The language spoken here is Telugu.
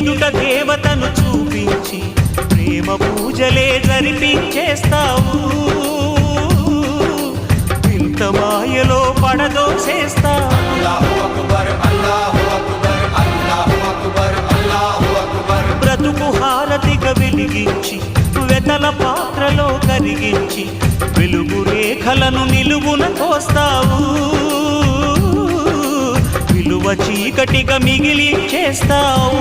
ఎదుట దేవతను చూపించి ప్రేమ పూజలే జరిపించేస్తావు వింత మాయలో పడదోసేస్తావు బ్రతుకు హారతిగా వెలిగించి వెతల పాత్రలో కరిగించి వెలుగు రేఖలను నిలువున కోస్తావు విలువ చీకటిగా మిగిలించేస్తావు